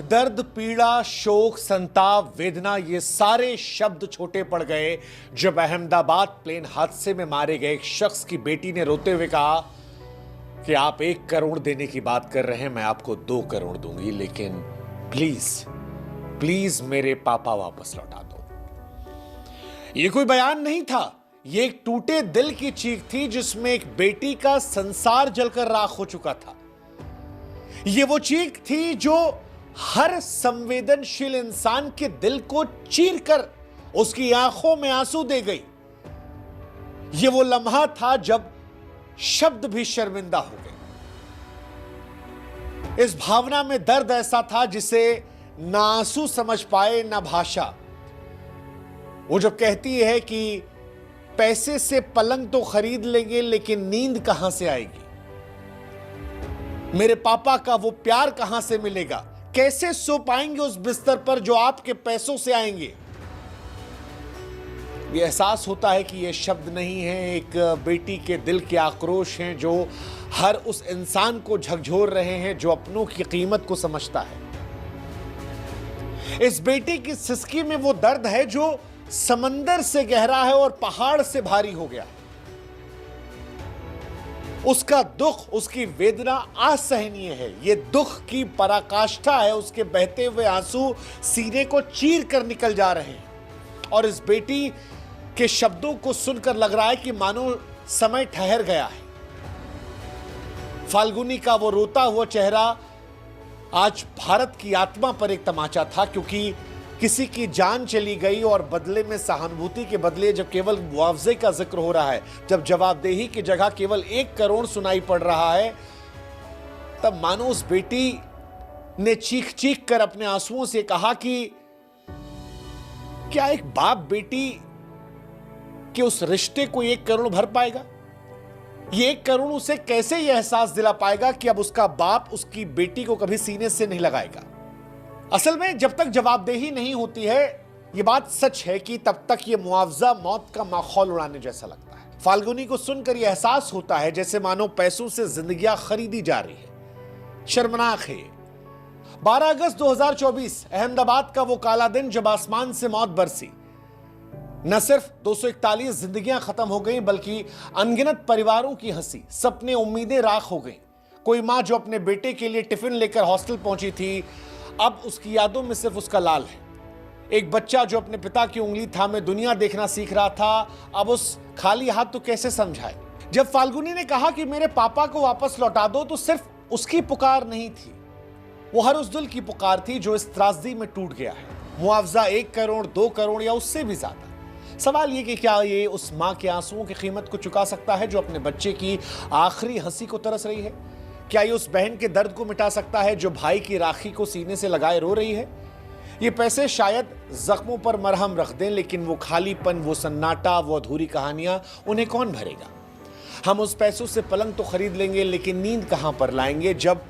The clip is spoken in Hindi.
दर्द, पीड़ा, शोक, संताप, वेदना, ये सारे शब्द छोटे पड़ गए जब अहमदाबाद प्लेन हादसे में मारे गए एक शख्स की बेटी ने रोते हुए कहा कि आप 1 करोड़ देने की बात कर रहे हैं, मैं आपको 2 करोड़ दूंगी, लेकिन प्लीज प्लीज मेरे पापा वापस लौटा दो। यह कोई बयान नहीं था, यह एक टूटे दिल की चीख थी जिसमें एक बेटी का संसार जलकर राख हो चुका था। यह वो चीख थी जो हर संवेदनशील इंसान के दिल को चीरकर उसकी आंखों में आंसू दे गई। यह वो लम्हा था जब शब्द भी शर्मिंदा हो गए। इस भावना में दर्द ऐसा था जिसे ना आंसू समझ पाए ना भाषा। वो जब कहती है कि पैसे से पलंग तो खरीद लेंगे लेकिन नींद कहां से आएगी, मेरे पापा का वो प्यार कहां से मिलेगा, कैसे सो पाएंगे उस बिस्तर पर जो आपके पैसों से आएंगे। ये एहसास होता है कि ये शब्द नहीं है, एक बेटी के दिल के आक्रोश हैं जो हर उस इंसान को झकझोर रहे हैं जो अपनों की कीमत को समझता है। इस बेटी की सिसकी में वो दर्द है जो समंदर से गहरा है और पहाड़ से भारी हो गया। उसका दुख, उसकी वेदना असहनीय है। यह दुख की पराकाष्ठा है, उसके बहते हुए आंसू सीने को चीर कर निकल जा रहे हैं। और इस बेटी के शब्दों को सुनकर लग रहा है कि मानो समय ठहर गया है। फाल्गुनी का वो रोता हुआ चेहरा आज भारत की आत्मा पर एक तमाचा था, क्योंकि किसी की जान चली गई और बदले में सहानुभूति के बदले जब केवल मुआवजे का जिक्र हो रहा है, जब जवाबदेही की जगह केवल 1 करोड़ सुनाई पड़ रहा है, तब मानो उस बेटी ने चीख चीख कर अपने आंसुओं से कहा कि क्या एक बाप बेटी के उस रिश्ते को 1 करोड़ भर पाएगा? ये 1 करोड़ उसे कैसे यह एहसास दिला पाएगा कि अब उसका बाप उसकी बेटी को कभी सीने से नहीं लगाएगा? असल में जब तक जवाबदेही नहीं होती है, यह बात सच है कि तब तक यह मुआवजा मौत का माहौल उड़ाने जैसा लगता है। फाल्गुनी को सुनकर यह एहसास होता है जैसे मानो पैसों से जिंदगियां खरीदी जा रही है। शर्मनाक है। 12 अगस्त 2024 अहमदाबाद का वो काला दिन जब आसमान से मौत बरसी। न सिर्फ 241 जिंदगियां खत्म हो गई, बल्कि अनगिनत परिवारों की हंसी, सपने, उम्मीदें राख हो गई। कोई मां जो अपने बेटे के लिए टिफिन लेकर हॉस्टल पहुंची थी, अब उसकी यादों में सिर्फ उसका लाल है। एक बच्चा जो अपने पिता की उंगली थामे दुनिया देखना सीख रहा था, अब उस खाली हाथ तो कैसे समझाए। जब फाल्गुनी ने कहा कि मेरे पापा को वापस लौटा दो, तो सिर्फ उसकी पुकार नहीं थी, वो हर उस दिल की पुकार थी जो इस त्रासदी में टूट गया है। मुआवजा 1 करोड़, 2 करोड़ या उससे भी ज्यादा। सवाल ये कि क्या ये उस मां के आंसुओं की कीमत को चुका सकता है जो अपने बच्चे की आखिरी हंसी को तरस रही है? क्या ये उस बहन के दर्द को मिटा सकता है जो भाई की राखी को सीने से लगाए रो रही है? ये पैसे शायद जख्मों पर मरहम रख दें, लेकिन वो खालीपन, वो सन्नाटा, वो अधूरी कहानियां उन्हें कौन भरेगा? हम उस पैसों से पलंग तो खरीद लेंगे, लेकिन नींद कहां पर लाएंगे जब